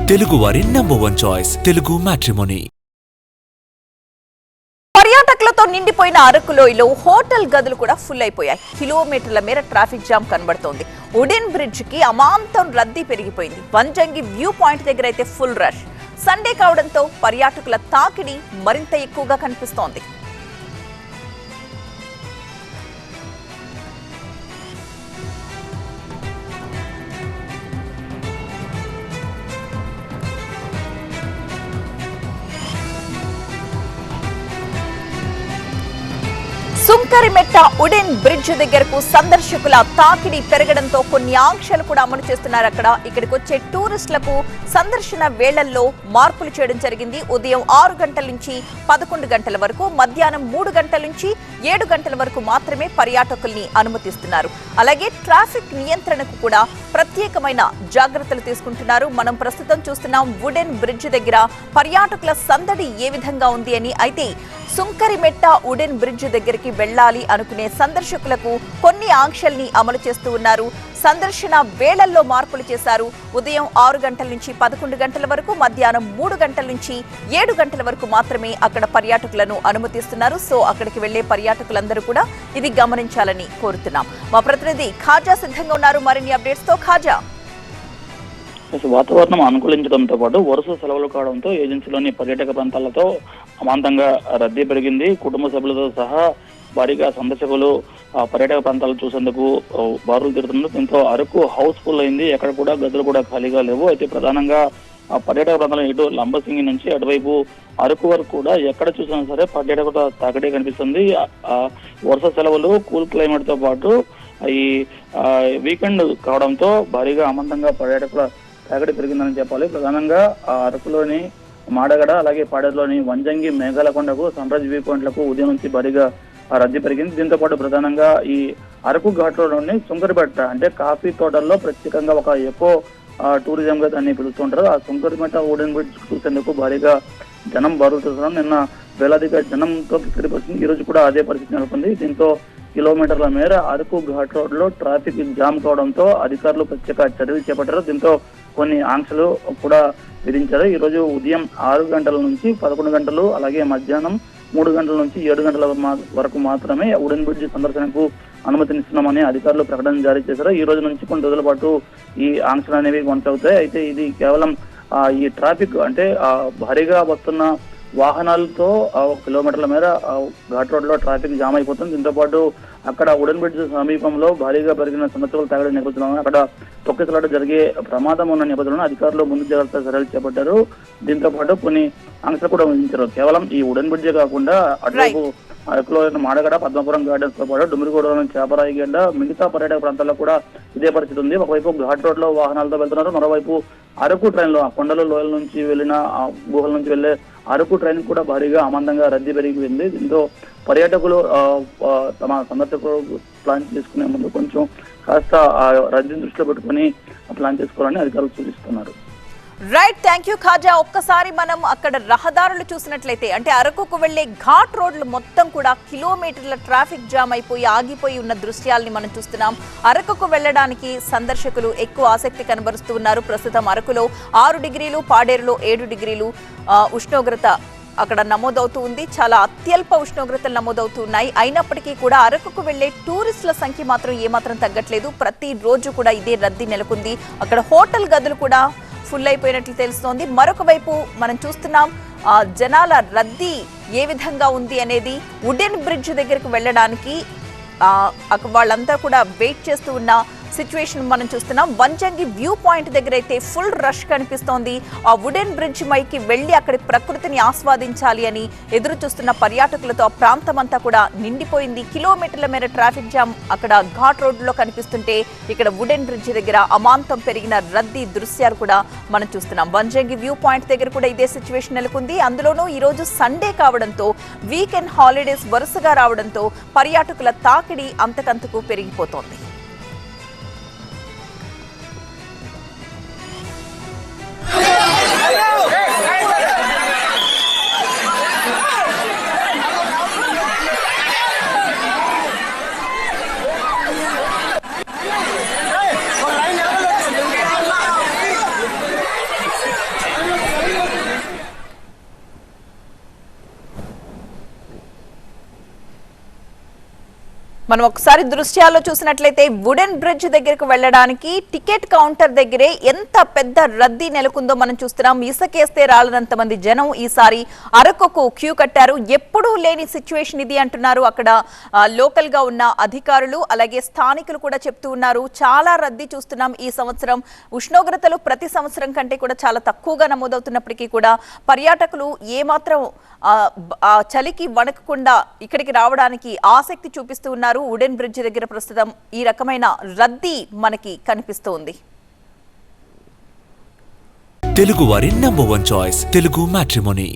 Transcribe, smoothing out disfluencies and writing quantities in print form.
తెలుగువారి #1 choice Telugu matrimony. పర్యాటకులతో నిండిపోయిన అరకులోయలో hotel గదులు కూడా ఫుల్ అయిపోయాయి. కిలోమీటర్ల మేర ట్రాఫిక్ జామ్ కనబడుతోంది. వుడెన్ బ్రిడ్జ్ కి అమాంతం రద్దీ పెరిగిపోయింది. వంజంగి వ్యూ పాయింట్ దగ్గర అయితే ఫుల్ రష్. సండే కావడంతో పర్యాటకుల తాకిడి మరింత ఎక్కువగా కనిపిస్తోంది. సుంకరిమెట్ట వుడెన్ బ్రిడ్జ్ దగ్గరకు సందర్శకుల తాకిడి పెరగడంతో కొన్ని ఆంక్షలు కూడా అమలు చేస్తున్నారు. ఇక్కడికి వచ్చే టూరిస్టులకు సందర్శన వేళల్లో మార్పులు చేయడం జరిగింది. ఉదయం 6 గంటల నుంచి 11 గంటల వరకు, మధ్యాహ్నం 3 గంటల నుంచి 7 గంటల వరకు మాత్రమే పర్యాటకుల్ని అనుమతిస్తున్నారు. అలాగే ట్రాఫిక్ నియంత్రణకు కూడా ప్రత్యేకమైన జాగ్రత్తలు తీసుకుంటున్నారు. మనం ప్రస్తుతం చూస్తున్నాం వుడెన్ బ్రిడ్జ్ దగ్గర పర్యాటకుల సందడి ఏ విధంగా ఉంది అని. అయితే సుంకరిమెట్ట వుడెన్ బ్రిడ్జ్ దగ్గరికి వెళ్లాలి అనుకునే సందర్శకులకు కొన్ని ఆంక్షల్ని అమలు చేస్తూ ఉన్నారు. సందర్శన వేళల్లో మార్పులు చేశారు. ఉదయం 6 గంటల నుంచి 11 గంటల వరకు, మధ్యాహ్నం 3 గంటల నుంచి 7 గంటల వరకు మాత్రమే అక్కడ పర్యాటకులను అనుమతిస్తున్నారు. సో అక్కడికి వెళ్లే పర్యాటకులందరూ కూడా ఇది గమనించాలని కోరుతున్నాం. మా ప్రతినిధి ఖాజా సిద్ధంగా ఉన్నారు మరిన్ని అప్డేట్స్ తో. ఖాజా, వాతావరణం అనుకూలించడంతో పాటు వరుస సెలవులు కావడంతో ఏజెన్సీలోని పర్యాటక ప్రాంతాలతో అమాంతంగా రద్దీ పెరిగింది. కుటుంబ సభ్యులతో సహా భారీగా సందర్శకులు పర్యాటక ప్రాంతాలు చూసేందుకు బారులు తీరుతున్నారు. దీంతో అరకు హౌస్ఫుల్ అయింది. ఎక్కడ కూడా గదులు కూడా ఖాళీగా లేవు. అయితే ప్రధానంగా పర్యాటక ప్రాంతాలు ఇటు లంబసింగి నుంచి అటువైపు అరకు వరకు కూడా ఎక్కడ చూసినా సరే పర్యాటకుల తాకిడే కనిపిస్తుంది. వరుస సెలవులు, కూల్ క్లైమేట్ తో పాటు ఈ వీకెండ్ కావడంతో భారీగా అమాంతంగా పర్యాటకుల తాకిడి పెరిగిందని చెప్పాలి. ప్రధానంగా అరకులోని మాడగడ, అలాగే పాడేరులోని వంజంగి, మేఘాలకొండకు, సన్రైజ్ వ్యూ పాయింట్లకు ఉదయం నుంచి భారీగా రద్దీ పెరిగింది. దీంతో పాటు ప్రధానంగా ఈ అరకు ఘాట్ రోడ్లోని సుంకరిమెట్ట అంటే కాఫీ తోటల్లో ప్రత్యేకంగా ఒక ఎకో టూరిజం గా దాన్ని పిలుస్తుంటారు. ఆ సుంకరిమెట్ట వుడెన్ బ్రిడ్జ్ చూసేందుకు భారీగా జనం బారులు తీస్తున్నారు. నిన్న వేలాదిగా జనంతో కిక్కిరిపడుతుంది. ఈ రోజు కూడా అదే పరిస్థితి నెలకొంది. దీంతో కిలోమీటర్ల మేర అరకు ఘాట్ రోడ్ లో ట్రాఫిక్ జామ్ కావడంతో అధికారులు ప్రత్యేక చర్యలు చేపట్టారు. దీంతో కొన్ని ఆంక్షలు కూడా విధించారు. ఈ రోజు ఉదయం 6 గంటల నుంచి 11 గంటలు, అలాగే మధ్యాహ్నం 3 గంటల నుంచి 7 గంటల వరకు మాత్రమే వుడెన్ బ్రిడ్జ్ సందర్శనకు అనుమతినిస్తున్నామని అధికారులు ప్రకటన జారీ చేశారు. ఈ రోజు నుంచి కొన్ని రోజుల పాటు ఈ ఆంక్షలు అనేవి కొనసాగుతాయి. అయితే ఇది కేవలం ఈ ట్రాఫిక్ అంటే భారీగా వస్తున్న వాహనాలతో కిలోమీటర్ల మేర ఘాట్ రోడ్ లో ట్రాఫిక్ జామ్ అయిపోతుంది. దీంతో పాటు అక్కడ వుడెన్ బ్రిడ్జ్ సమీపంలో భారీగా పెరిగిన సందర్శకులు తాగడం నేపథ్యంలో అక్కడ తొక్కిసలాట జరిగే ప్రమాదం ఉన్న నేపథ్యంలో అధికారులు ముందు జాగ్రత్త చర్యలు చేపట్టారు. దీంతో పాటు కొన్ని ఆంక్షలు కూడా విధించారు. కేవలం ఈ వుడెన్ బ్రిడ్జే కాకుండా అటువైపు అరకులో మాడగడ, పద్మపురం గార్డెన్స్ తో పాటు డుమిరిగూడలోని చేపరాయిగడ్డ, మిగతా పర్యాటక ప్రాంతాల్లో కూడా ఇదే పరిస్థితి ఉంది. ఒకవైపు ఘాట్ రోడ్ లో వాహనాలతో వెళ్తున్నారు, మరోవైపు అరకు ట్రైన్ లో ఆ కొండల లోయల నుంచి వెళ్ళిన గుహల నుంచి వెళ్లే అరకు ట్రైన్ కూడా భారీగా అమాంతంగా రద్దీ పెరిగిపోయింది. దీంతో పర్యాటకులు తమ సందర్శకులు ప్లాన్ చేసుకునే ముందు కొంచెం కాస్త రద్దీని దృష్టిలో పెట్టుకుని ప్లాన్ చేసుకోవాలని అధికారులు సూచిస్తున్నారు. Right, thank you Khaja. ఒక్కసారి మనం అక్కడ రహదారులు చూసినట్లయితే అంటే అరకుకు వెళ్లే ఘాట్ రోడ్లు మొత్తం కూడా కిలోమీటర్ల ట్రాఫిక్ జామ్ అయిపోయి ఆగిపోయి ఉన్న దృశ్యాల్ని మనం చూస్తున్నాం. అరకుకు వెళ్లడానికి సందర్శకులు ఎక్కువ ఆసక్తి కనబరుస్తూ ఉన్నారు. ప్రస్తుతం అరకులో 6 డిగ్రీలు, పాడేరులో 7 డిగ్రీలు ఉష్ణోగ్రత అక్కడ నమోదవుతూ ఉంది. చాలా అత్యల్ప ఉష్ణోగ్రతలు నమోదవుతూ ఉన్నాయి. అయినప్పటికీ కూడా అరకుకు వెళ్లే టూరిస్టుల సంఖ్య మాత్రం ఏమాత్రం తగ్గట్లేదు. ప్రతి రోజు కూడా ఇదే రద్దీ నెలకొంది. అక్కడ హోటల్ గదులు కూడా ఫుల్ అయిపోయినట్లు తెలుస్తోంది. మరొక వైపు మనం చూస్తున్నాం జనాల రద్దీ ఏ విధంగా ఉంది అనేది. వుడెన్ బ్రిడ్జ్ దగ్గరకు వెళ్ళడానికి వాళ్ళంతా కూడా వెయిట్ చేస్తూ ఉన్న సిచ్యువేషన్ మనం చూస్తున్నాం. వంజంగి వ్యూ పాయింట్ దగ్గర అయితే ఫుల్ రష్ కనిపిస్తోంది. ఆ వుడెన్ బ్రిడ్జ్ మైకి వెళ్లి అక్కడి ప్రకృతిని ఆస్వాదించాలి అని ఎదురు చూస్తున్న పర్యాటకులతో ఆ ప్రాంతం అంతా కూడా నిండిపోయింది. కిలోమీటర్ల మేర ట్రాఫిక్ జామ్ అక్కడ ఘాట్ రోడ్లో కనిపిస్తుంటే ఇక్కడ వుడెన్ బ్రిడ్జ్ దగ్గర అమాంతం పెరిగిన రద్దీ దృశ్యాలు కూడా మనం చూస్తున్నాం. వంజంగి వ్యూ పాయింట్ దగ్గర కూడా ఇదే సిచ్యువేషన్ నెలకొంది. అందులోనూ ఈ రోజు సండే కావడంతో, వీకెండ్ హాలిడేస్ వరుసగా రావడంతో పర్యాటకుల తాకిడి అంతకంతకు పెరిగిపోతోంది. మనం ఒకసారి దృశ్యాల్లో చూసినట్లయితే వుడెన్ బ్రిడ్జ్ దగ్గరకు వెళ్ళడానికి టికెట్ కౌంటర్ దగ్గరే ఎంత పెద్ద రద్దీ నెలకొందో మనం చూస్తున్నాం. ఇసుకేస్తే రాలనంత మంది జనం ఈసారి అరకుకు క్యూ కట్టారు. ఎప్పుడూ లేని సిచ్యువేషన్ ఇది అంటున్నారు అక్కడ లోకల్ గా ఉన్న అధికారులు, అలాగే స్థానికులు కూడా చెప్తూ ఉన్నారు. చాలా రద్దీ చూస్తున్నాం ఈ సంవత్సరం. ఉష్ణోగ్రతలు ప్రతి సంవత్సరం కంటే కూడా చాలా తక్కువగా నమోదవుతున్నప్పటికీ కూడా పర్యాటకులు ఏమాత్రం చలికి వణకకుండా ఇక్కడికి రావడానికి ఆసక్తి చూపిస్తూ ఉన్నారు. వుడెన్ బ్రిడ్జ్ దగ్గర ప్రస్తుతం ఈ రకమైన రద్దీ మనకి కనిపిస్తోంది. తెలుగు వారి నంబర్ 1 చాయిస్ తెలుగు మ్యాట్రిమోనీ.